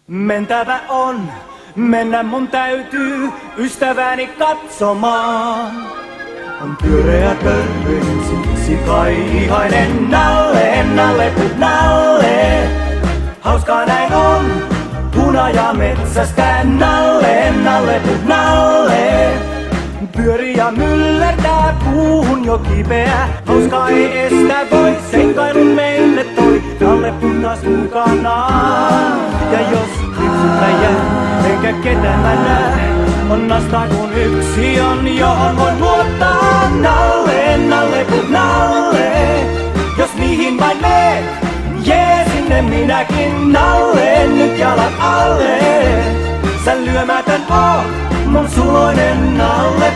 Mentävä on, mennä mun täytyy ystäväni katsomaan. On pyöreä pörröinen, siksi kai ihainen nalle, nalle. Hauskaa näin on, hunaja metsästä nalle, nalle. Pyöri ja myllertää puuhun jo kipeä. Hauskaa ei estä voi, seikkailun meille toi. Nalle punnas mukanaan. Ja jos yksintä jää, enkä ketään mä näe, on nasta kun yksi on, johon voin luottaa. Nalle, nalle. Jos niihin vain meet, jee sinne minäkin. Nalle, nyt jalat alle. Sä lyömätön oot, mun suloinen Nalle.